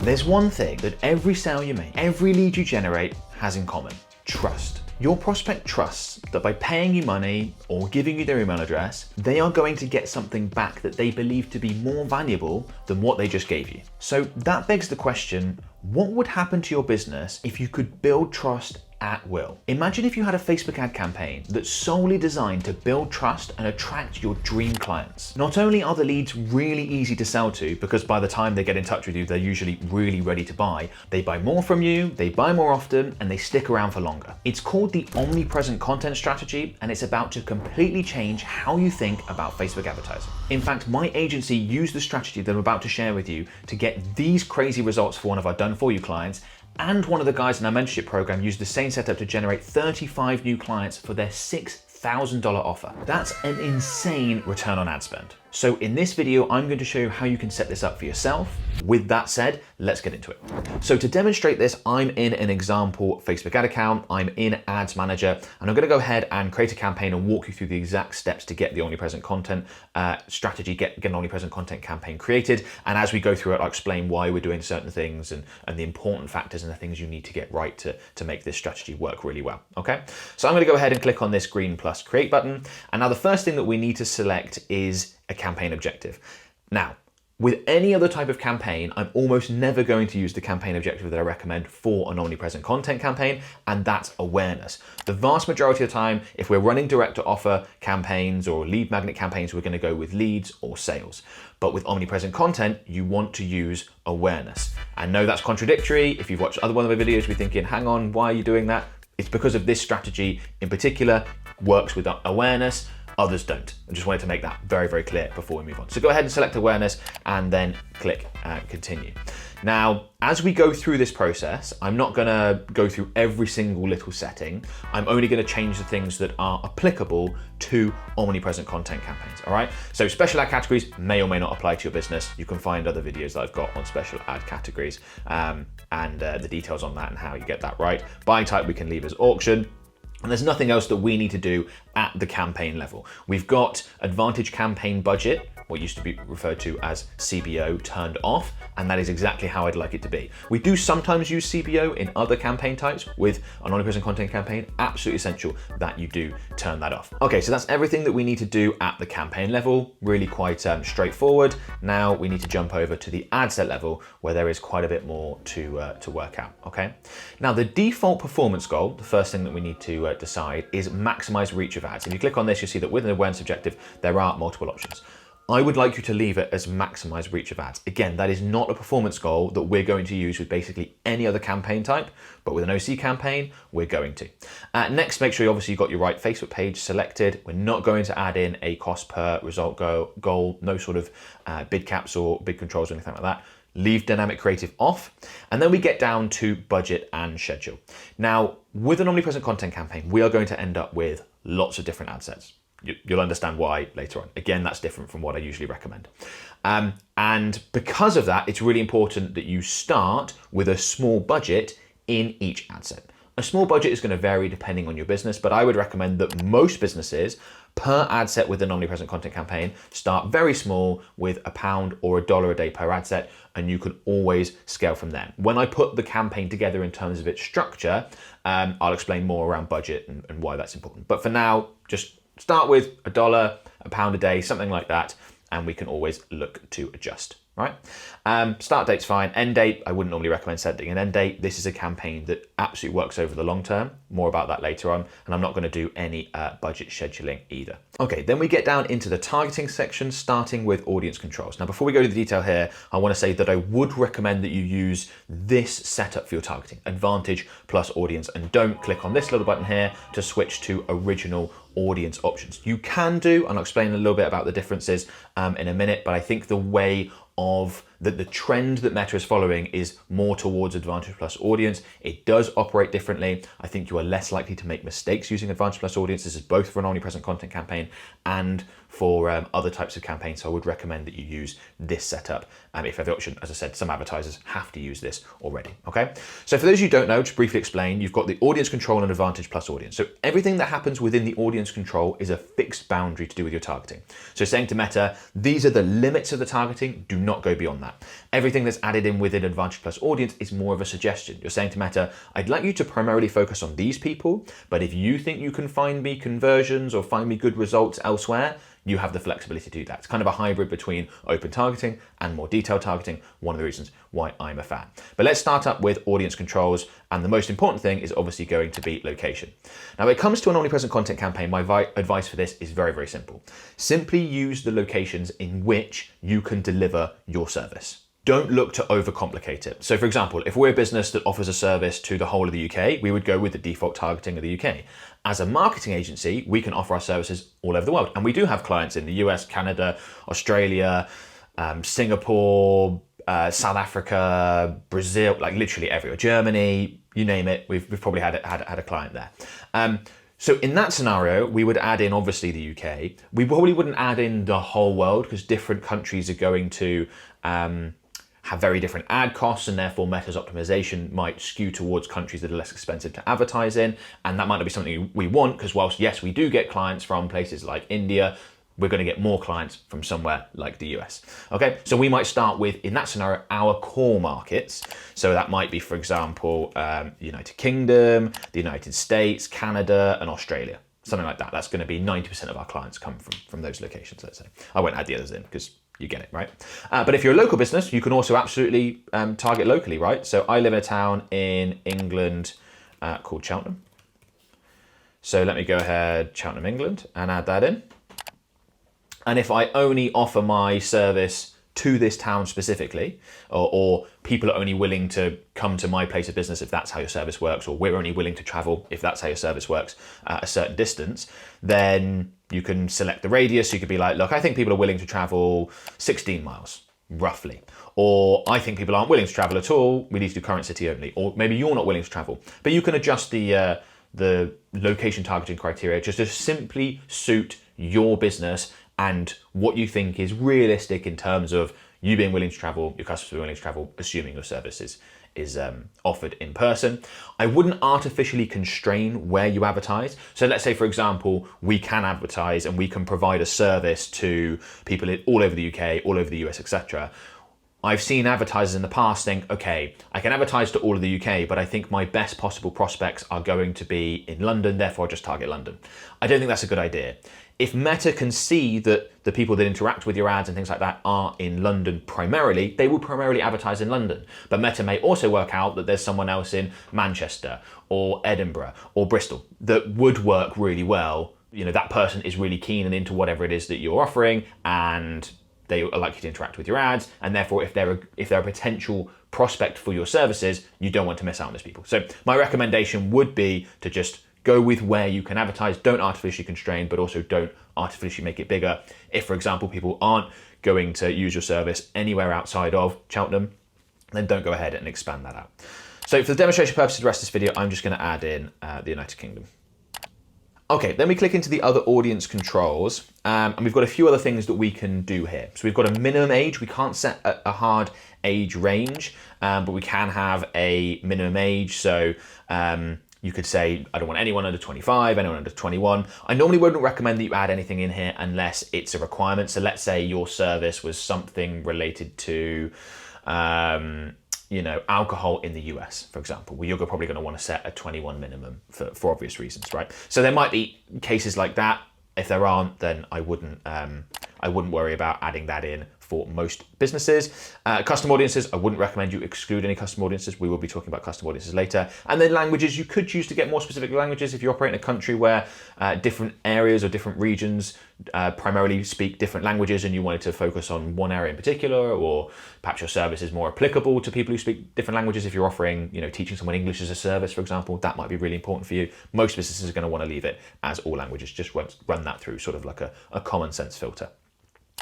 There's one thing that every sale you make, every lead you generate has in common: trust. Your prospect trusts that by paying you money or giving you their email address, they are going to get something back that they believe to be more valuable than what they just gave you. So that begs the question, what would happen to your business if you could build trust at will? Imagine if you had a Facebook ad campaign that's solely designed to build trust and attract your dream clients. Not only are the leads really easy to sell to, because by the time they get in touch with you, they're usually really ready to buy, they buy more from you, they buy more often, and they stick around for longer. It's called the omnipresent content strategy, and it's about to completely change how you think about Facebook advertising. In fact, my agency used the strategy that I'm about to share with you to get these crazy results for one of our done for you clients, and one of the guys in our mentorship program used the same setup to generate 35 new clients for their $6,000 offer. That's an insane return on ad spend. So in this video, I'm going to show you how you can set this up for yourself. With that said, let's get into it. So to demonstrate this, I'm in an example Facebook ad account. I'm in Ads Manager, and I'm going to go ahead and create a campaign and walk you through the exact steps to get the omnipresent content strategy, get an omnipresent content campaign created. And as we go through it, I'll explain why we're doing certain things and the important factors and the things you need to get right to make this strategy work really well. Okay. So I'm going to go ahead and click on this green plus create button. And now the first thing that we need to select is a campaign objective. Now, with any other type of campaign, I'm almost never going to use the campaign objective that I recommend for an omnipresent content campaign, and that's awareness. The vast majority of the time, if we're running direct to offer campaigns or lead magnet campaigns, we're going to go with leads or sales. But with omnipresent content, you want to use awareness. I know that's contradictory. If you've watched other one of my videos, you're thinking, hang on, why are you doing that? It's because of this strategy in particular works with awareness. Others don't. I just wanted to make that very, very clear before we move on. So go ahead and select awareness and then click continue. Now, as we go through this process, I'm not gonna go through every single little setting. I'm only gonna change the things that are applicable to omnipresent content campaigns, all right? So special ad categories may or may not apply to your business. You can find other videos that I've got on special ad categories and the details on that and how you get that right. Buying type we can leave as auction. And there's nothing else that we need to do at the campaign level. We've got Advantage Campaign Budget, what used to be referred to as CBO, turned off, and that is exactly how I'd like it to be. We do sometimes use CBO in other campaign types. With an omnipresent content campaign, absolutely essential that you do turn that off. Okay, so that's everything that we need to do at the campaign level, really quite straightforward. Now we need to jump over to the ad set level where there is quite a bit more to work out, okay? Now the default performance goal, the first thing that we need to decide is maximize reach of ads. If you click on this, you'll see that with an awareness objective, there are multiple options. I would like you to leave it as maximize reach of ads. Again, that is not a performance goal that we're going to use with basically any other campaign type, but with an OC campaign, we're going to. Next, make sure you obviously got your right Facebook page selected. We're not going to add in a cost per result goal, no sort of bid caps or bid controls or anything like that. Leave dynamic creative off, and then we get down to budget and schedule. Now, with an omnipresent content campaign, we are going to end up with lots of different ad sets. You'll understand why later on. Again, that's different from what I usually recommend. And because of that, it's really important that you start with a small budget in each ad set. A small budget is going to vary depending on your business, but I would recommend that most businesses per ad set with an omnipresent content campaign start very small with £1 or $1 a day per ad set, and you can always scale from there. When I put the campaign together in terms of its structure, I'll explain more around budget and why that's important. But for now, just start with $1, £1 a day, something like that, and we can always look to adjust. Right? Start date's fine. End date, I wouldn't normally recommend setting an end date. This is a campaign that absolutely works over the long term. More about that later on. And I'm not going to do any budget scheduling either. Okay, then we get down into the targeting section, starting with audience controls. Now, before we go to the detail here, I want to say that I would recommend that you use this setup for your targeting, Advantage plus audience, and don't click on this little button here to switch to original audience options. You can do, and I'll explain a little bit about the differences in a minute, but I think the way of the trend that Meta is following is more towards Advantage plus audience. It does operate differently. I think you are less likely to make mistakes using Advantage plus audience. This is both for an omnipresent content campaign and for other types of campaigns. So I would recommend that you use this setup if you have the option. As I said, some advertisers have to use this already, okay? So for those of you who don't know, to briefly explain, you've got the audience control and advantage plus audience. So everything that happens within the audience control is a fixed boundary to do with your targeting. So saying to Meta, these are the limits of the targeting, do not go beyond that. Everything that's added in within advantage plus audience is more of a suggestion. You're saying to Meta, I'd like you to primarily focus on these people, but if you think you can find me conversions or find me good results elsewhere, you have the flexibility to do that. It's kind of a hybrid between open targeting and more detailed targeting, one of the reasons why I'm a fan. But let's start up with audience controls, and the most important thing is obviously going to be location. Now, when it comes to an omnipresent content campaign, my advice for this is very, very simple. Simply use the locations in which you can deliver your service. Don't look to overcomplicate it. So for example, if we're a business that offers a service to the whole of the UK, we would go with the default targeting of the UK. As a marketing agency, we can offer our services all over the world. And we do have clients in the US, Canada, Australia, Singapore, South Africa, Brazil, like literally everywhere, Germany, you name it, we've probably had a client there. So in that scenario, we would add in obviously the UK. We probably wouldn't add in the whole world because different countries are going to have very different ad costs, and therefore Meta's optimization might skew towards countries that are less expensive to advertise in. And that might not be something we want, because whilst yes, we do get clients from places like India, we're going to get more clients from somewhere like the US. Okay, so we might start with, in that scenario, our core markets. So that might be, for example, United Kingdom, the United States, Canada, and Australia. Something like that. That's going to be 90% of our clients come from those locations, let's say. I won't add the others in because you get it, right? But if you're a local business, you can also absolutely target locally, right? So I live in a town in England called Cheltenham. So let me go ahead, Cheltenham, England, and add that in. And if I only offer my service to this town specifically, or people are only willing to come to my place of business if that's how your service works, or we're only willing to travel if that's how your service works at a certain distance, then you can select the radius. You could be like, look, I think people are willing to travel 16 miles, roughly. Or I think people aren't willing to travel at all. We need to do current city only. Or maybe you're not willing to travel. But you can adjust the location targeting criteria just to simply suit your business and what you think is realistic in terms of you being willing to travel, your customers being willing to travel, assuming your service is offered in person. I wouldn't artificially constrain where you advertise. So let's say, for example, we can advertise and we can provide a service to people all over the UK, all over the US, etc. I've seen advertisers in the past think, okay, I can advertise to all of the UK, but I think my best possible prospects are going to be in London, therefore I just target London. I don't think that's a good idea. If Meta can see that the people that interact with your ads and things like that are in London primarily, they will primarily advertise in London. But Meta may also work out that there's someone else in Manchester or Edinburgh or Bristol that would work really well. You know, that person is really keen and into whatever it is that you're offering, and they are likely to interact with your ads, and therefore if they're a potential prospect for your services, you don't want to miss out on those people. So my recommendation would be to just go with where you can advertise. Don't artificially constrain, but also don't artificially make it bigger. If, for example, people aren't going to use your service anywhere outside of Cheltenham, then don't go ahead and expand that out. So for the demonstration purposes of the rest of this video, I'm just going to add in the United Kingdom. Okay, then we click into the other audience controls, and we've got a few other things that we can do here. So we've got a minimum age. We can't set a hard age range, but we can have a minimum age. So you could say, I don't want anyone under 25, anyone under 21. I normally wouldn't recommend that you add anything in here unless it's a requirement. So let's say your service was something related to alcohol in the US, for example, where you're probably going to want to set a 21 minimum for obvious reasons, right? So there might be cases like that. If there aren't, then I wouldn't worry about adding that in for most businesses. Custom audiences, I wouldn't recommend you exclude any custom audiences. We will be talking about custom audiences later. And then languages, you could choose to get more specific languages if you operate in a country where different areas or different regions primarily speak different languages and you wanted to focus on one area in particular, or perhaps your service is more applicable to people who speak different languages. If you're offering, teaching someone English as a service, for example, that might be really important for you. Most businesses are going to want to leave it as all languages. Just run that through sort of like a common sense filter.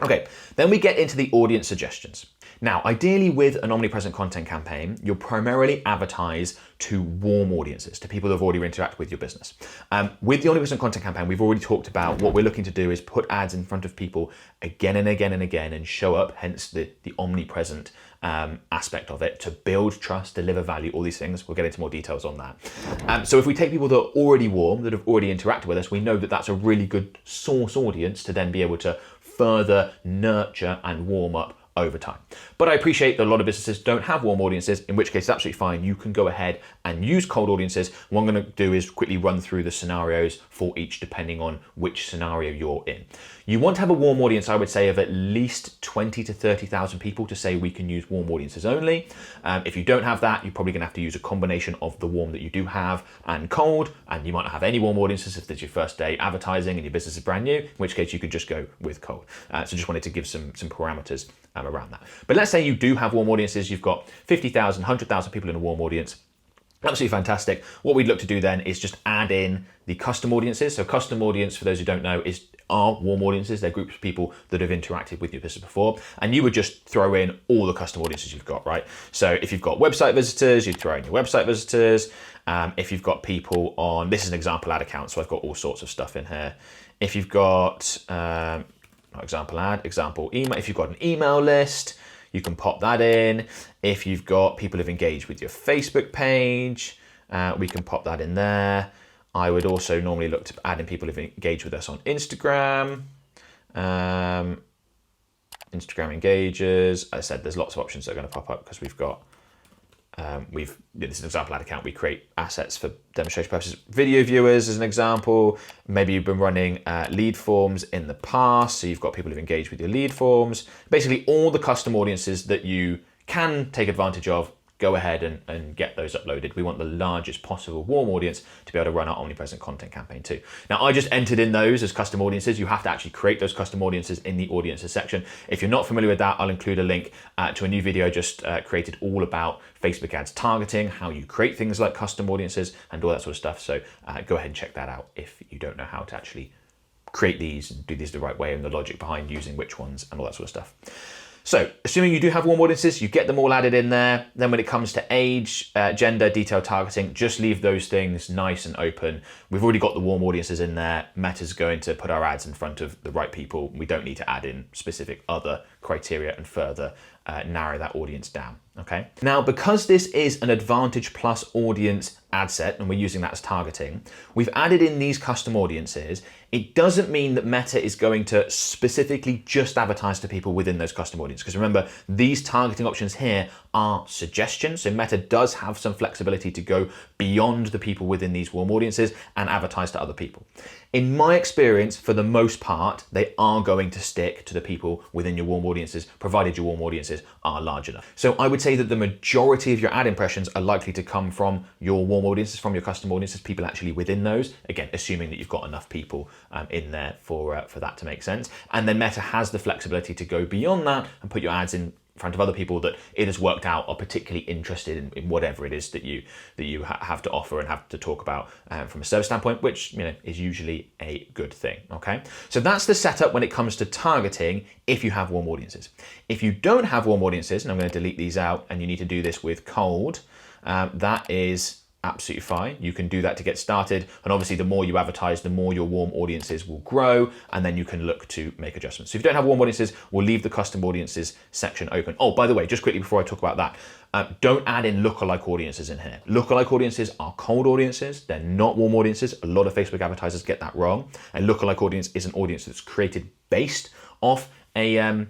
Okay, then we get into the audience suggestions. Now, ideally with an omnipresent content campaign, you'll primarily advertise to warm audiences, to people that have already interacted with your business. With the omnipresent content campaign, we've already talked about what we're looking to do is put ads in front of people again and again and again and show up, hence the omnipresent aspect of it, to build trust, deliver value, all these things. We'll get into more details on that. So if we take people that are already warm, that have already interacted with us, we know that that's a really good source audience to then be able to further nurture and warm up over time. But I appreciate that a lot of businesses don't have warm audiences, in which case it's absolutely fine. You can go ahead and use cold audiences. What I'm going to do is quickly run through the scenarios for each depending on which scenario you're in. You want to have a warm audience, I would say, of at least 20 to 30,000 people to say we can use warm audiences only. If you don't have that, you're probably going to have to use a combination of the warm that you do have and cold, and you might not have any warm audiences if it's your first day advertising and your business is brand new, in which case you could just go with cold. So just wanted to give some parameters around that. But let's say you do have warm audiences, you've got 50,000, 100,000 people in a warm audience. Absolutely fantastic. What we'd look to do then is just add in the custom audiences. So custom audience, for those who don't know, are warm audiences. They're groups of people that have interacted with your business before. And you would just throw in all the custom audiences you've got, right? So if you've got website visitors, you'd throw in your website visitors. If you've got people on, this is an example ad account, so I've got all sorts of stuff in here. If you've got, example ad, example email, if you've got an email list, you can pop that in. If you've got people who've engaged with your Facebook page, we can pop that in there. I would also normally look to add in people who've engaged with us on Instagram. Instagram engagers. As I said, there's lots of options that are going to pop up because we've got, this is an example ad account. We create assets for demonstration purposes. Video viewers as an example. Maybe you've been running lead forms in the past, so you've got people who've engaged with your lead forms. Basically, all the custom audiences that you can take advantage of, go ahead and get those uploaded. We want the largest possible warm audience to be able to run our omnipresent content campaign too. Now, I just entered in those as custom audiences. You have to actually create those custom audiences in the audiences section. If you're not familiar with that, I'll include a link to a new video I just created all about Facebook ads targeting, how you create things like custom audiences and all that sort of stuff. So go ahead and check that out if you don't know how to actually create these and do these the right way and the logic behind using which ones and all that sort of stuff. So assuming you do have warm audiences, you get them all added in there. Then when it comes to age, gender, detailed targeting, just leave those things nice and open. We've already got the warm audiences in there. Meta's going to put our ads in front of the right people. We don't need to add in specific other criteria and further narrow that audience down, okay? Now, because this is an Advantage Plus audience ad set, and we're using that as targeting, we've added in these custom audiences. It doesn't mean that Meta is going to specifically just advertise to people within those custom audiences, because remember, these targeting options here are suggestions, so Meta does have some flexibility to go beyond the people within these warm audiences and advertise to other people. In my experience, for the most part, they are going to stick to the people within your warm audiences, provided your warm audiences are large enough. So I would say that the majority of your ad impressions are likely to come from your warm audiences, from your custom audiences, people actually within those, again, assuming that you've got enough people in there for that to make sense. And then Meta has the flexibility to go beyond that and put your ads in front of other people that it has worked out are particularly interested in whatever it is that you have to offer and have to talk about from a service standpoint, which is usually a good thing. Okay, so that's the setup when it comes to targeting if you have warm audiences. If you don't have warm audiences, and I'm going to delete these out, and you need to do this with cold, that is absolutely fine. You can do that to get started, and obviously the more you advertise, the more your warm audiences will grow, and then you can look to make adjustments. So if you don't have warm audiences, we'll leave the custom audiences section open. Oh, by the way, just quickly before I talk about that, don't add in lookalike audiences in here. Lookalike audiences are cold audiences. They're not warm audiences. A lot of Facebook advertisers get that wrong. A lookalike audience is an audience that's created based off a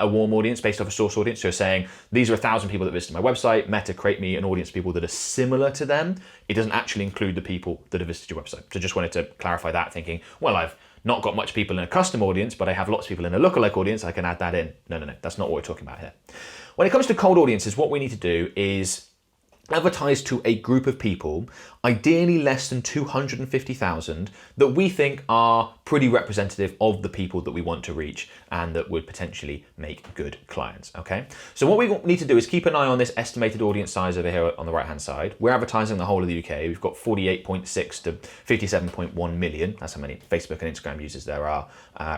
warm audience, based off a source audience. So saying, these are 1,000 people that visited my website, Meta create me an audience of people that are similar to them. It doesn't actually include the people that have visited your website. So just wanted to clarify that, thinking, well, I've not got much people in a custom audience, but I have lots of people in a lookalike audience, I can add that in. No, that's not what we're talking about here. When it comes to cold audiences, what we need to do is advertise to a group of people, ideally less than 250,000, that we think are pretty representative of the people that we want to reach and that would potentially make good clients, okay? So what we need to do is keep an eye on this estimated audience size over here on the right-hand side. We're advertising the whole of the UK. We've got 48.6 to 57.1 million. That's how many Facebook and Instagram users there are,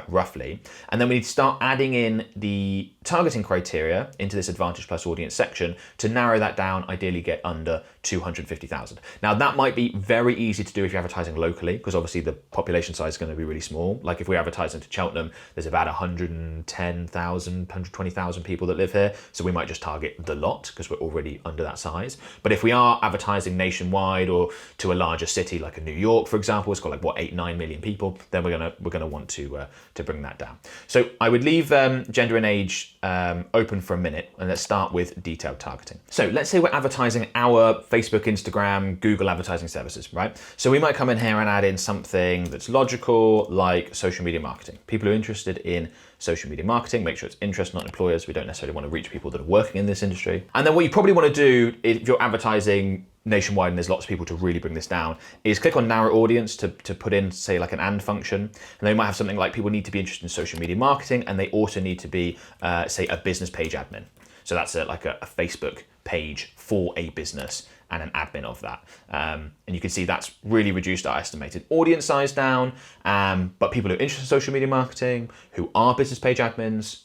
roughly. And then we need to start adding in the targeting criteria into this Advantage Plus audience section to narrow that down, ideally get under 250,000. Now that might be very easy to do if you're advertising locally, because obviously the population size is going to be really small. Like if we're advertising to Cheltenham, there's about 110,000, 120,000 people that live here. So we might just target the lot because we're already under that size. But if we are advertising nationwide or to a larger city like a New York, for example, it's got like 8-9 million people, then we're gonna want to bring that down. So I would leave gender and age open for a minute, and let's start with detailed targeting. So let's say we're advertising our Facebook, Instagram, Google advertising services, right? So we might come in here and add in something that's logical, like social media marketing. People who are interested in social media marketing, make sure it's interest, not employers. We don't necessarily want to reach people that are working in this industry. And then what you probably want to do if you're advertising nationwide and there's lots of people to really bring this down is click on narrow audience to put in, say, like an and function. And then you might have something like people need to be interested in social media marketing, and they also need to be, say, a business page admin. So that's like a Facebook page for a business and an admin of that. And you can see that's really reduced our estimated audience size down. But people who are interested in social media marketing, who are business page admins,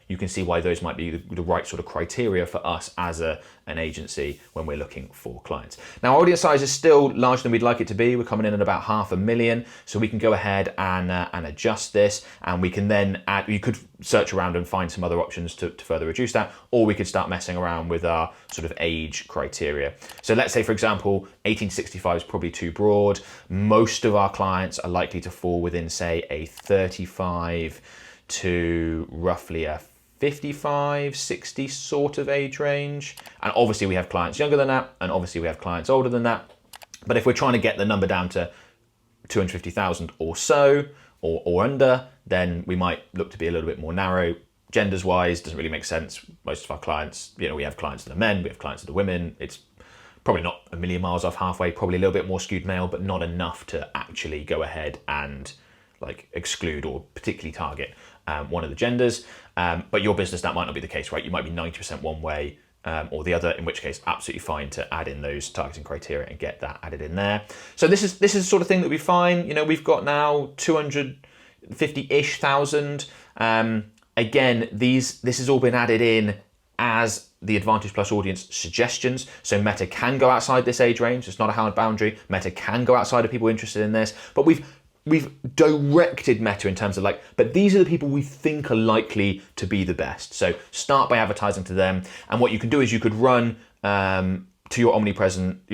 you can see why those might be the right sort of criteria for us as an agency when we're looking for clients. Now, our audience size is still larger than we'd like it to be. We're coming in at about 500,000. So we can go ahead and adjust this, and we can then add, you could search around and find some other options to further reduce that, or we could start messing around with our sort of age criteria. So let's say, for example, 18 to 65 is probably too broad. Most of our clients are likely to fall within, say, a 35 to roughly a 55, 60 sort of age range. And obviously we have clients younger than that, and obviously we have clients older than that. But if we're trying to get the number down to 250,000 or so, or under, then we might look to be a little bit more narrow. Genders wise, doesn't really make sense. Most of our clients, we have clients that are men, we have clients that are women. It's probably not a million miles off halfway, probably a little bit more skewed male, but not enough to actually go ahead and like exclude or particularly target one of the genders. But your business, that might not be the case, right? You might be 90% one way or the other, in which case absolutely fine to add in those targeting criteria and get that added in there. So this is the sort of thing that we find. We've got now 250-ish thousand. Again, this has all been added in as the Advantage Plus audience suggestions. So Meta can go outside this age range. It's not a hard boundary. Meta can go outside of people interested in this, but we've directed Meta in terms of but these are the people we think are likely to be the best. So start by advertising to them. And what you can do is you could run your omnipresent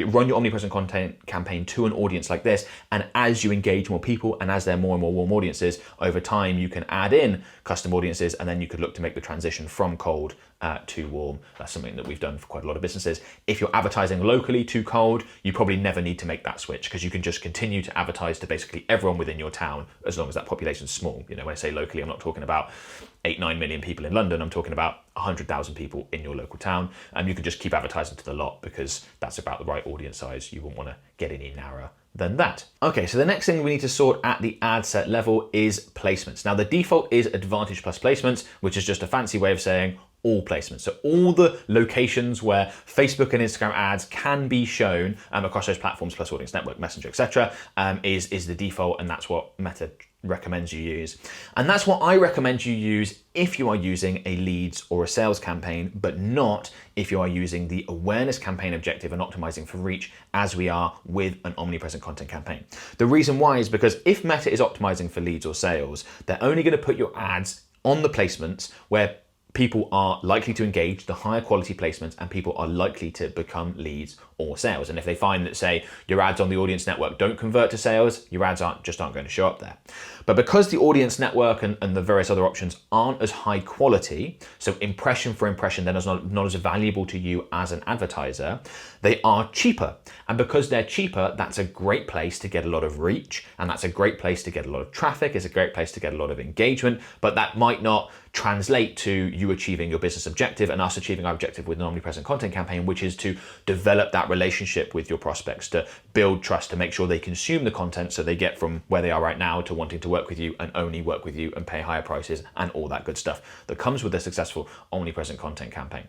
content campaign to an audience like this. And as you engage more people and as they're more and more warm audiences, over time you can add in custom audiences, and then you could look to make the transition from cold to warm. That's something that we've done for quite a lot of businesses. If you're advertising locally to cold, you probably never need to make that switch, because you can just continue to advertise to basically everyone within your town, as long as that population's small. When I say locally, I'm not talking about 8-9 million people in London. I'm talking about 100,000 people in your local town. And you can just keep advertising to the lot, because that's about the right audience size. You wouldn't want to get any narrower than that. Okay, so the next thing we need to sort at the ad set level is placements. Now the default is Advantage Plus placements, which is just a fancy way of saying all placements. So all the locations where Facebook and Instagram ads can be shown across those platforms, plus Audience Network, Messenger, etc., is the default, and that's what Meta recommends you use. And that's what I recommend you use if you are using a leads or a sales campaign, but not if you are using the awareness campaign objective and optimizing for reach, as we are with an omnipresent content campaign. The reason why is because if Meta is optimizing for leads or sales, they're only going to put your ads on the placements where people are likely to engage, the higher quality placements, and people are likely to become leads or sales. And if they find that, say, your ads on the Audience Network don't convert to sales, your ads aren't going to show up there. But because the Audience Network and the various other options aren't as high quality, so impression for impression then is not as valuable to you as an advertiser, they are cheaper. And because they're cheaper, that's a great place to get a lot of reach, and that's a great place to get a lot of traffic, it's a great place to get a lot of engagement, but that might not translate to you achieving your business objective and us achieving our objective with an omnipresent content campaign, which is to develop that relationship with your prospects, to build trust, to make sure they consume the content so they get from where they are right now to wanting to work with you and only work with you and pay higher prices and all that good stuff that comes with a successful omnipresent content campaign.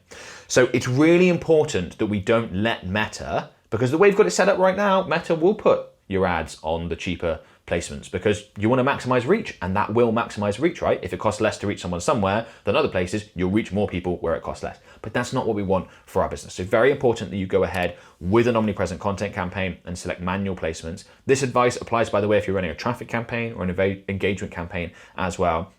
So it's really important that we don't let Meta, because the way we've got it set up right now, Meta will put your ads on the cheaper placements because you want to maximize reach, and that will maximize reach, right? If it costs less to reach someone somewhere than other places, you'll reach more people where it costs less. But that's not what we want for our business. So very important that you go ahead with an omnipresent content campaign and select manual placements. This advice applies, by the way, if you're running a traffic campaign or an engagement campaign as well.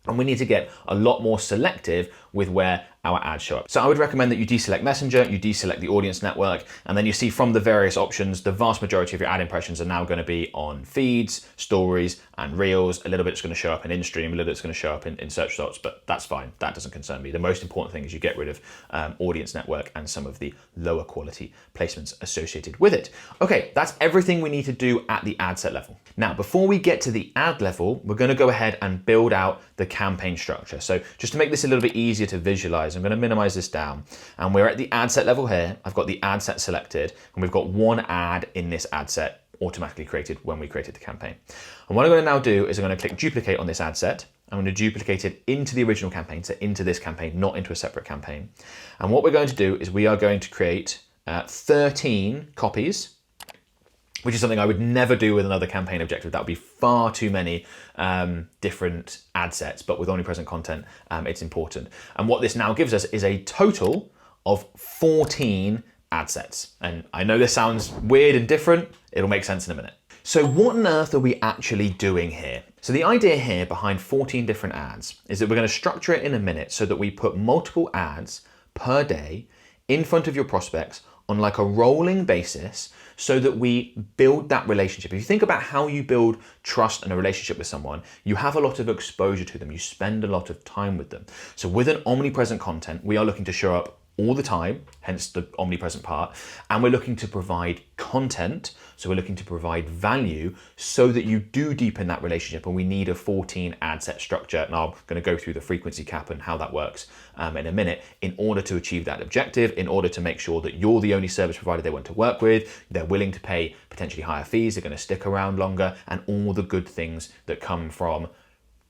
And we need to get a lot more selective with where our ads show up. So I would recommend that you deselect Messenger, you deselect the audience network, and then you see from the various options, the vast majority of your ad impressions are now going to be on feeds, stories, and reels. A little bit's going to show up in in-stream, a little bit's going to show up in search results, but that's fine. That doesn't concern me. The most important thing is you get rid of audience network and some of the lower quality placements associated with it. Okay, that's everything we need to do at the ad set level. Now, before we get to the ad level, we're going to go ahead and build out the campaign structure. So just to make this a little bit easier to visualize, I'm going to minimize this down, and we're at the ad set level here. I've got the ad set selected, and we've got one ad in this ad set automatically created when we created the campaign. And what I'm going to now do is I'm going to click duplicate on this ad set. I'm going to duplicate it into the original campaign, so into this campaign, not into a separate campaign. And what we're going to do is we are going to create 13 copies, which is something I would never do with another campaign objective. That would be far too many different ad sets, but with omnipresent content, it's important. And what this now gives us is a total of 14 ad sets. And I know this sounds weird and different. It'll make sense in a minute. So what on earth are we actually doing here? So the idea here behind 14 different ads is that we're going to structure it in a minute so that we put multiple ads per day in front of your prospects on like a rolling basis so that we build that relationship. If you think about how you build trust and a relationship with someone, you have a lot of exposure to them. You spend a lot of time with them. So with an omnipresent content, we are looking to show up all the time, hence the omnipresent part, and we're looking to provide content, so we're looking to provide value so that you do deepen that relationship, and we need a 14 ad set structure, and I'm going to go through the frequency cap and how that works in a minute, in order to achieve that objective, in order to make sure that you're the only service provider they want to work with, they're willing to pay potentially higher fees, they're going to stick around longer, and all the good things that come from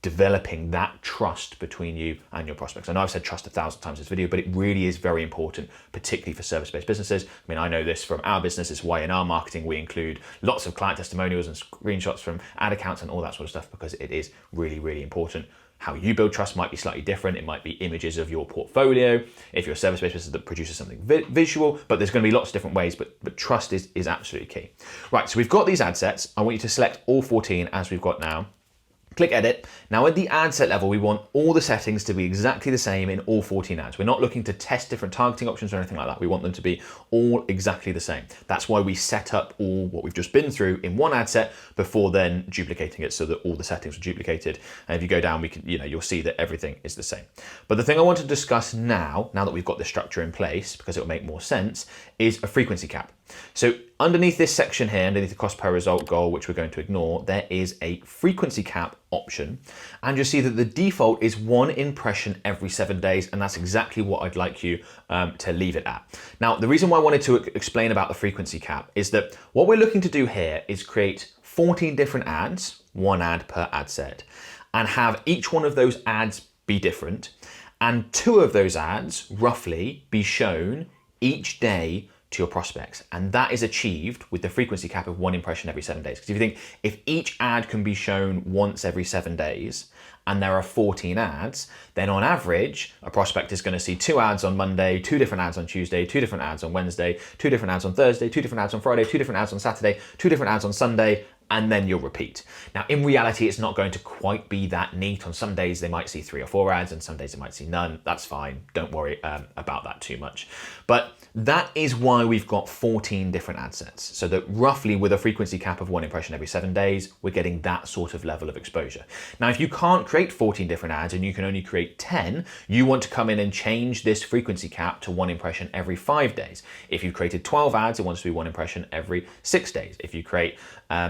developing that trust between you and your prospects. I know I've said trust 1,000 times in this video, but it really is very important, particularly for service-based businesses. I mean, I know this from our business. It's why in our marketing we include lots of client testimonials and screenshots from ad accounts and all that sort of stuff, because it is really, really important. How you build trust might be slightly different. It might be images of your portfolio if you're a service-based business that produces something visual, but there's going to be lots of different ways, but trust is absolutely key. Right, so we've got these ad sets. I want you to select all 14 as we've got now. Click edit. Now at the ad set level, we want all the settings to be exactly the same in all 14 ads. We're not looking to test different targeting options or anything like that. We want them to be all exactly the same. That's why we set up all what we've just been through in one ad set before then duplicating it so that all the settings are duplicated. And if you go down, we can, you'll see that everything is the same. But the thing I want to discuss now that we've got the structure in place, because it will make more sense, is a frequency cap. So underneath this section here, underneath the cost per result goal, which we're going to ignore, there is a frequency cap option. And you'll see that the default is 1 impression every 7 days. And that's exactly what I'd like you to leave it at. Now, the reason why I wanted to explain about the frequency cap is that what we're looking to do here is create 14 different ads, 1 ad per ad set, and have each one of those ads be different. And 2 of those ads, roughly, be shown each day to your prospects. And that is achieved with the frequency cap of 1 impression every 7 days. Because if you think, if each ad can be shown once every 7 days, and there are 14 ads, then on average, a prospect is going to see 2 ads on Monday, 2 different ads on Tuesday, 2 different ads on Wednesday, 2 different ads on Thursday, 2 different ads on Friday, 2 different ads on Saturday, 2 different ads on Sunday, and then you'll repeat. Now, in reality, it's not going to quite be that neat. On some days, they might see 3 or 4 ads, and some days they might see none. That's fine. Don't worry about that too much. But That is why we've got 14 different ad sets. So that roughly with a frequency cap of 1 impression every 7 days, we're getting that sort of level of exposure. Now, if you can't create 14 different ads and you can only create 10, you want to come in and change this frequency cap to 1 impression every 5 days. If you created 12 ads, it wants to be 1 impression every 6 days. If you create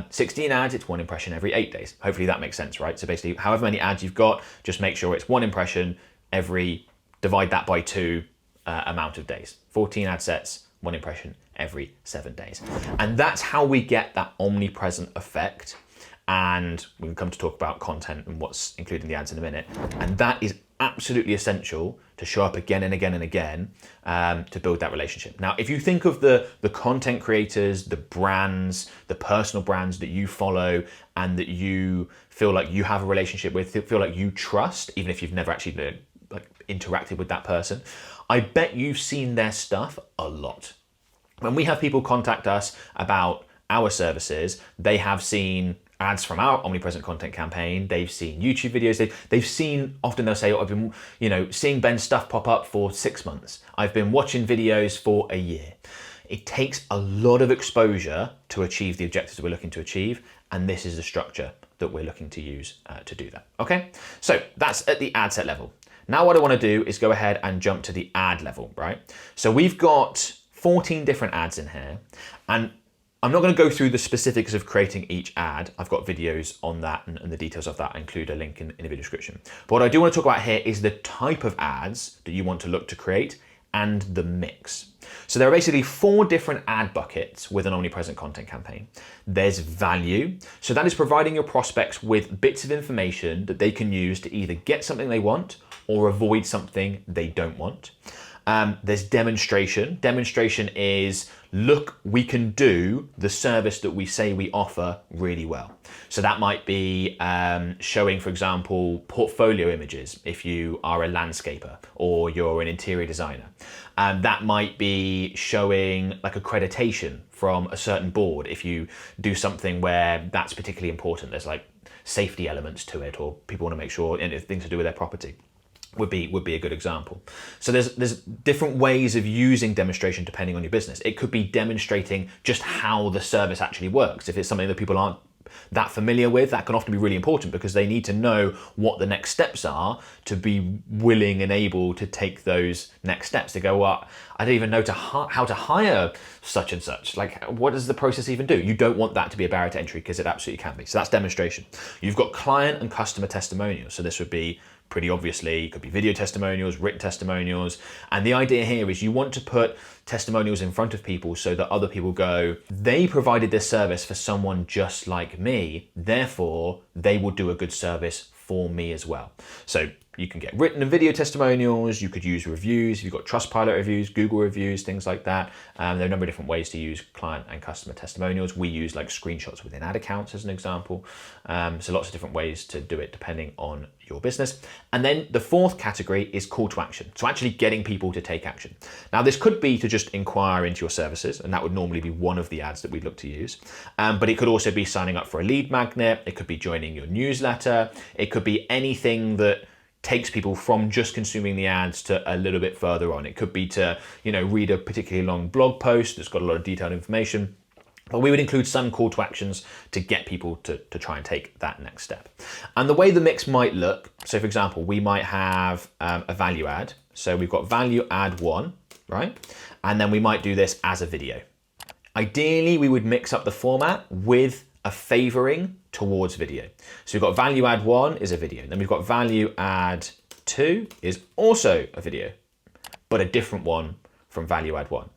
16 ads, it's 1 impression every 8 days. Hopefully that makes sense, right? So basically, however many ads you've got, just make sure it's 1 impression every, divide that by 2 amount of days. 14 ad sets, 1 impression every 7 days. And that's how we get that omnipresent effect. And we can come to talk about content and what's included in the ads in a minute. And that is absolutely essential to show up again and again and again to build that relationship. Now, if you think of the content creators, the brands, the personal brands that you follow and that you feel like you have a relationship with, feel like you trust, even if you've never actually interacted with that person, I bet you've seen their stuff a lot. When we have people contact us about our services, they have seen ads from our omnipresent content campaign, they've seen YouTube videos, they've seen, often they'll say, oh, I've been seeing Ben's stuff pop up for 6 months. I've been watching videos for a year. It takes a lot of exposure to achieve the objectives we're looking to achieve, and this is the structure that we're looking to use to do that. Okay, so that's at the ad set level. Now what I want to do is go ahead and jump to the ad level, right? So we've got 14 different ads in here, and I'm not going to go through the specifics of creating each ad. I've got videos on that and the details of that. I include a link in the video description. But what I do want to talk about here is the type of ads that you want to look to create and the mix. So there are basically 4 different ad buckets with an omnipresent content campaign. There's value. So that is providing your prospects with bits of information that they can use to either get something they want or avoid something they don't want. There's demonstration. Demonstration is, look, we can do the service that we say we offer really well. So that might be showing, for example, portfolio images if you are a landscaper or you're an interior designer. That might be showing like accreditation from a certain board if you do something where that's particularly important. There's like safety elements to it, or people want to make sure, and things to do with their property. Would be a good example. So there's different ways of using demonstration depending on your business. It could be demonstrating just how the service actually works. If it's something that people aren't that familiar with, that can often be really important because they need to know what the next steps are to be willing and able to take those next steps. To go, well, I don't even know how to hire such and such. Like, what does the process even do? You don't want that to be a barrier to entry, because it absolutely can be. So that's demonstration. You've got client and customer testimonials. So this would be pretty obviously, it could be video testimonials, written testimonials. And the idea here is you want to put testimonials in front of people so that other people go, they provided this service for someone just like me, therefore they will do a good service for me as well. So you can get written and video testimonials, you could use reviews, you've got Trustpilot reviews, Google reviews, things like that. There are a number of different ways to use client and customer testimonials. We use like screenshots within ad accounts as an example. So lots of different ways to do it depending on your business. And then the 4th category is call to action. So actually getting people to take action. Now this could be to just inquire into your services, and that would normally be one of the ads that we'd look to use. But it could also be signing up for a lead magnet. It could be joining your newsletter. It could be anything that takes people from just consuming the ads to a little bit further on. It could be to, read a particularly long blog post that's got a lot of detailed information. But we would include some call to actions to get people to try and take that next step. And the way the mix might look, so for example, we might have a value ad. So we've got value ad 1, right? And then we might do this as a video. Ideally, we would mix up the format with a favoring towards video. So we've got value add 1 is a video. Then we've got value add 2 is also a video, but a different one from value add 1.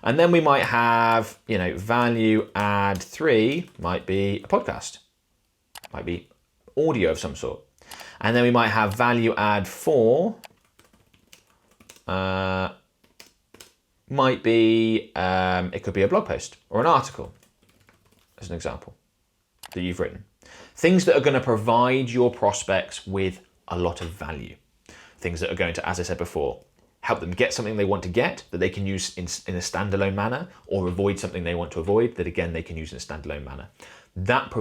And then we might have, value add 3 might be a podcast, might be audio of some sort. And then we might have value add 4 might be, it could be a blog post or an article, as an example, that you've written. Things that are going to provide your prospects with a lot of value. Things that are going to, as I said before, help them get something they want to get that they can use in a standalone manner, or avoid something they want to avoid that, again, they can use in a standalone manner. That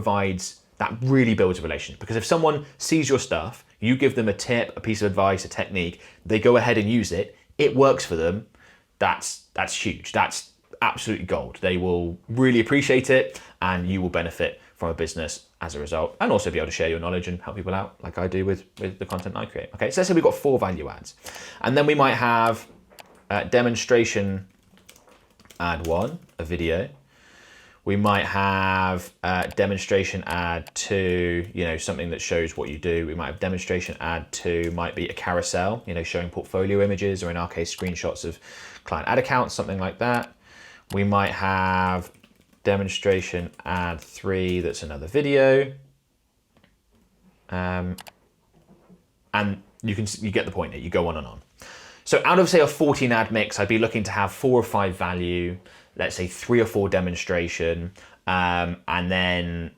really builds a relationship, because if someone sees your stuff, you give them a tip, a piece of advice, a technique, they go ahead and use it, it works for them, that's huge. That's absolutely gold. They will really appreciate it, and you will benefit from a business as a result, and also be able to share your knowledge and help people out like I do with the content I create. Okay, so let's say we've got 4 value adds, and then we might have demonstration ad 1, a video. We might have demonstration ad 2, something that shows what you do. We might have demonstration ad 2, might be a carousel, showing portfolio images, or in our case, screenshots of client ad accounts, something like that. We might have demonstration ad 3, that's another video. And you get the point here, you go on and on. So out of, say, a 14 ad mix, I'd be looking to have 4 or 5 value, let's say 3 or 4 demonstration, and then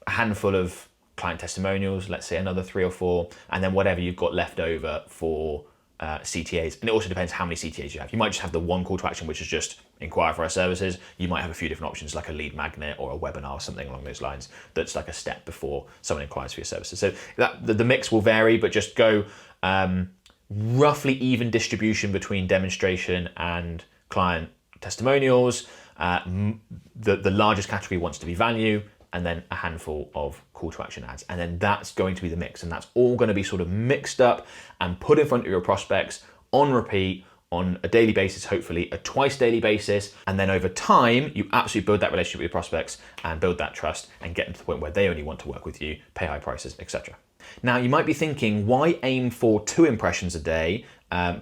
a handful of client testimonials, let's say another 3 or 4, and then whatever you've got left over for CTAs. And it also depends how many CTAs you have. You might just have the one call to action, which is just inquire for our services. You might have a few different options, like a lead magnet or a webinar or something along those lines, that's like a step before someone inquires for your services. So the mix will vary, but just go roughly even distribution between demonstration and client testimonials. The largest category wants to be value, and then a handful of call to action ads. And then that's going to be the mix, and that's all going to be sort of mixed up and put in front of your prospects on repeat on a daily basis, hopefully a twice daily basis. And then over time, you absolutely build that relationship with your prospects and build that trust and get them to the point where they only want to work with you, pay high prices, etc. Now, you might be thinking, why aim for 2 impressions a day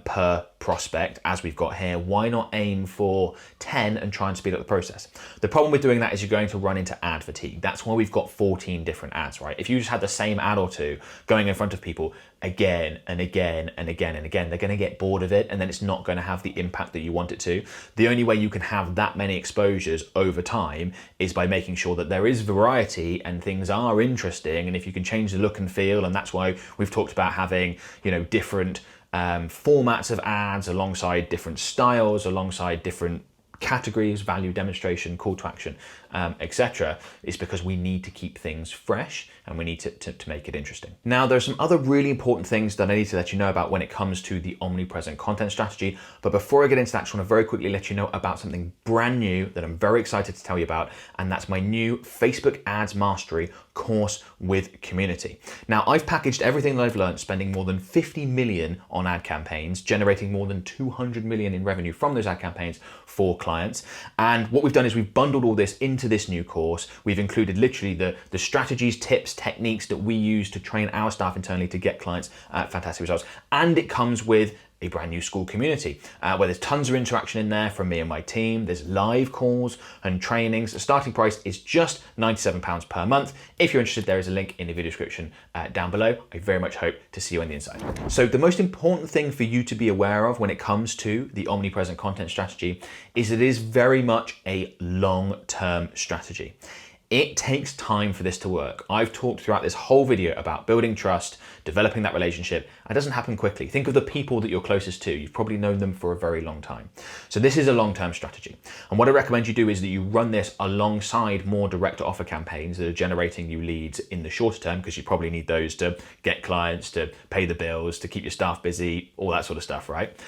per prospect, as we've got here? Why not aim for 10 and try and speed up the process? The problem with doing that is you're going to run into ad fatigue. That's why we've got 14 different ads, right? If you just had the same ad or 2 going in front of people again and again and again and again, they're going to get bored of it, and then it's not going to have the impact that you want it to. The only way you can have that many exposures over time is by making sure that there is variety and things are interesting. And if you can change the look and feel, and that's why we've talked about having, different formats of ads alongside different styles, alongside different categories, value, demonstration, call to action, etc., is because we need to keep things fresh and we need to make it interesting. Now, there's some other really important things that I need to let you know about when it comes to the omnipresent content strategy. But before I get into that, I just want to very quickly let you know about something brand new that I'm very excited to tell you about, and that's my new Facebook Ads Mastery course with community. Now, I've packaged everything that I've learned, spending more than 50 million on ad campaigns, generating more than 200 million in revenue from those ad campaigns for clients. And what we've done is we've bundled all this into this new course. We've included literally the strategies, tips, techniques that we use to train our staff internally to get clients fantastic results. And it comes with a brand new school community where there's tons of interaction in there from me and my team. There's live calls and trainings. The starting price is just £97 per month. If you're interested, there is a link in the video description down below. I very much hope to see you on the inside. So the most important thing for you to be aware of when it comes to the omnipresent content strategy is it is very much a long-term strategy. It takes time for this to work. I've talked throughout this whole video about building trust, developing that relationship. It doesn't happen quickly. Think of the people that you're closest to. You've probably known them for a very long time. So this is a long-term strategy. And what I recommend you do is that you run this alongside more direct offer campaigns that are generating you leads in the shorter term, because you probably need those to get clients, to pay the bills, to keep your staff busy, all that sort of stuff, right?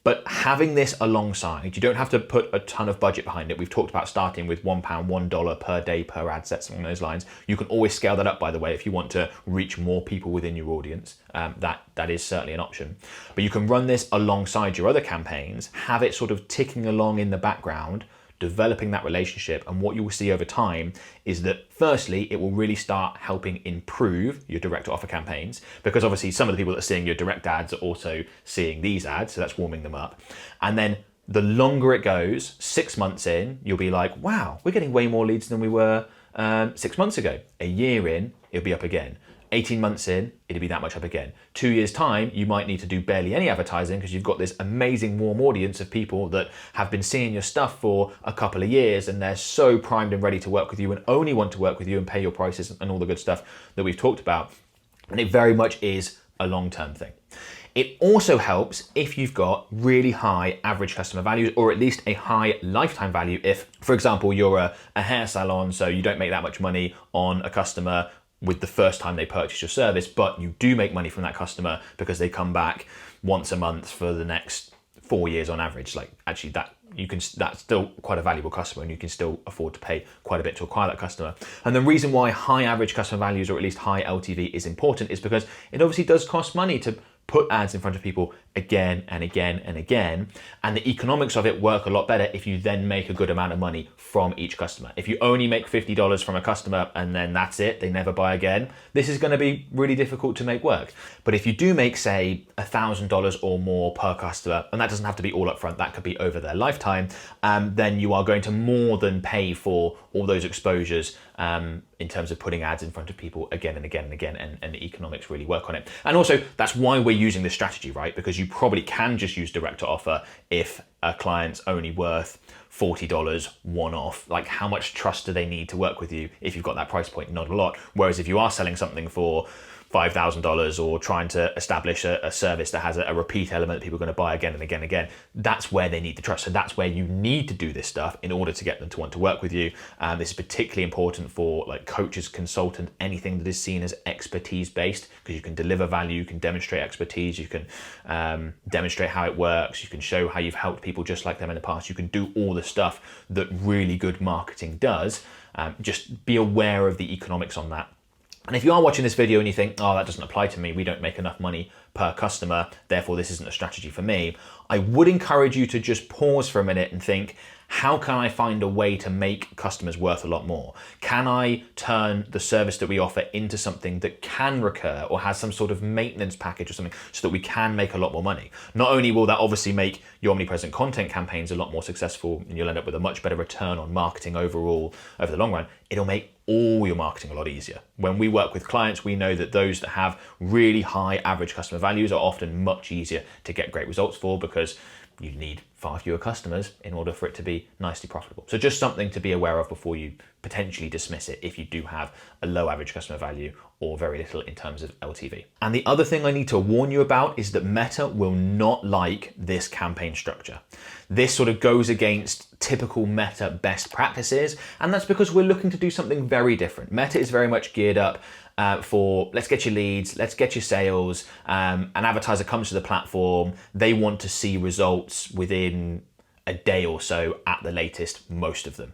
But having this alongside, you don't have to put a ton of budget behind it. We've talked about starting with £1, $1 per day per ad set, something along those lines. You can always scale that up, by the way, if you want to reach more people within your audience. That is certainly an option. But you can run this alongside your other campaigns, have it sort of ticking along in the background, developing that relationship. And what you will see over time is that firstly, it will really start helping improve your direct offer campaigns, because obviously some of the people that are seeing your direct ads are also seeing these ads, so that's warming them up. And then the longer it goes, 6 months in, you'll be like, wow, we're getting way more leads than we were 6 months ago. A year in, it'll be up again. 18 months in, it'll be that much up again. 2 years time, you might need to do barely any advertising because you've got this amazing warm audience of people that have been seeing your stuff for a couple of years, and they're so primed and ready to work with you and only want to work with you and pay your prices and all the good stuff that we've talked about. And it very much is a long-term thing. It also helps if you've got really high average customer values, or at least a high lifetime value. If, for example, you're a hair salon, so you don't make that much money on a customer with the first time they purchase your service, but you do make money from that customer because they come back once a month for the next 4 years on average. Like actually that's still quite a valuable customer, and you can still afford to pay quite a bit to acquire that customer. And the reason why high average customer values, or at least high LTV, is important is because it obviously does cost money to put ads in front of people again and again and again. And the economics of it work a lot better if you then make a good amount of money from each customer. If you only make $50 from a customer and then that's it, they never buy again, this is gonna be really difficult to make work. But if you do make, say, $1,000 or more per customer, and that doesn't have to be all up front, that could be over their lifetime, then you are going to more than pay for all those exposures in terms of putting ads in front of people again and again and again, and the economics really work on it. And also, that's why we're using this strategy, right? Because you probably can just use direct to offer if a client's only worth $40 one-off. Like, how much trust do they need to work with you if you've got that price point? Not a lot. Whereas if you are selling something for $5,000 or trying to establish a service that has a repeat element that people are going to buy again and again and again, that's where they need the trust. So that's where you need to do this stuff in order to get them to want to work with you. This is particularly important for like coaches, consultants, anything that is seen as expertise based, because you can deliver value, you can demonstrate expertise, you can demonstrate how it works, you can show how you've helped people just like them in the past. You can do all the stuff that really good marketing does. Just be aware of the economics on that. And if you are watching this video and you think, oh, that doesn't apply to me, we don't make enough money per customer, therefore this isn't a strategy for me, I would encourage you to just pause for a minute and think, how can I find a way to make customers worth a lot more? Can I turn the service that we offer into something that can recur or has some sort of maintenance package or something so that we can make a lot more money? Not only will that obviously make your omnipresent content campaigns a lot more successful and you'll end up with a much better return on marketing overall over the long run, it'll make all your marketing a lot easier. When we work with clients, we know that those that have really high average customer values are often much easier to get great results for, because you need far fewer customers in order for it to be nicely profitable. So just something to be aware of before you potentially dismiss it if you do have a low average customer value or very little in terms of LTV. And the other thing I need to warn you about is that Meta will not like this campaign structure. This sort of goes against typical Meta best practices, and that's because we're looking to do something very different. Meta is very much geared up for let's get your leads, let's get your sales. An advertiser comes to the platform, they want to see results within a day or so at the latest, most of them.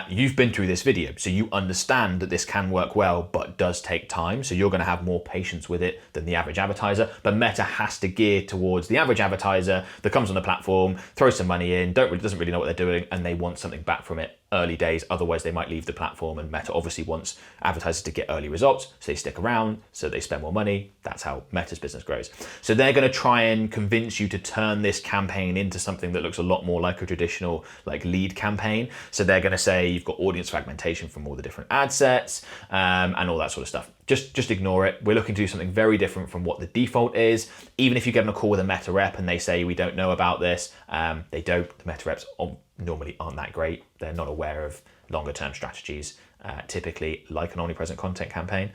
You've been through this video, so you understand that this can work well, but does take time. So you're going to have more patience with it than the average advertiser. But Meta has to gear towards the average advertiser that comes on the platform, throws some money in, doesn't really know what they're doing, and they want something back from it early days. Otherwise, they might leave the platform. And Meta obviously wants advertisers to get early results, so they stick around, so they spend more money. That's how Meta's business grows. So they're going to try and convince you to turn this campaign into something that looks a lot more like a traditional like lead campaign. So they're going to say you've got audience fragmentation from all the different ad sets and all that sort of stuff. Just ignore it. We're looking to do something very different from what the default is. Even if you get on a call with a Meta rep and they say we don't know about this, they don't. The Meta reps normally aren't that great. They're not aware of longer term strategies, typically like an omnipresent content campaign.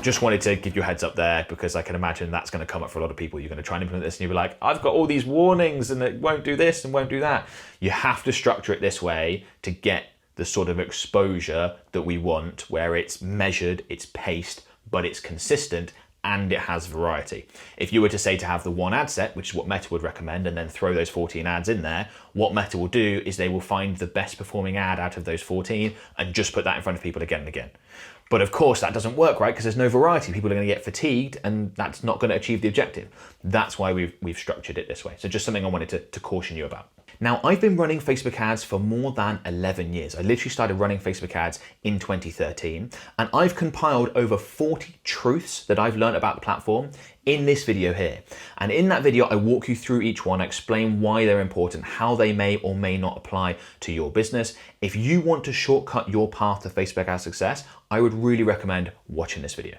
Just wanted to give you a heads up there, because I can imagine that's going to come up for a lot of people. You're going to try and implement this and you'll be like, I've got all these warnings and it won't do this and won't do that. You have to structure it this way to get the sort of exposure that we want, where it's measured, it's paced, but it's consistent and it has variety. If you were to say to have the one ad set, which is what Meta would recommend, and then throw those 14 ads in there, what Meta will do is they will find the best performing ad out of those 14 and just put that in front of people again and again. But of course that doesn't work, right? Because there's no variety. People are going to get fatigued and that's not going to achieve the objective. That's why we've structured it this way. So just something I wanted to caution you about. Now, I've been running Facebook ads for more than 11 years. I literally started running Facebook ads in 2013, and I've compiled over 40 truths that I've learned about the platform in this video here. And in that video, I walk you through each one, I explain why they're important, how they may or may not apply to your business. If you want to shortcut your path to Facebook ad success, I would really recommend watching this video.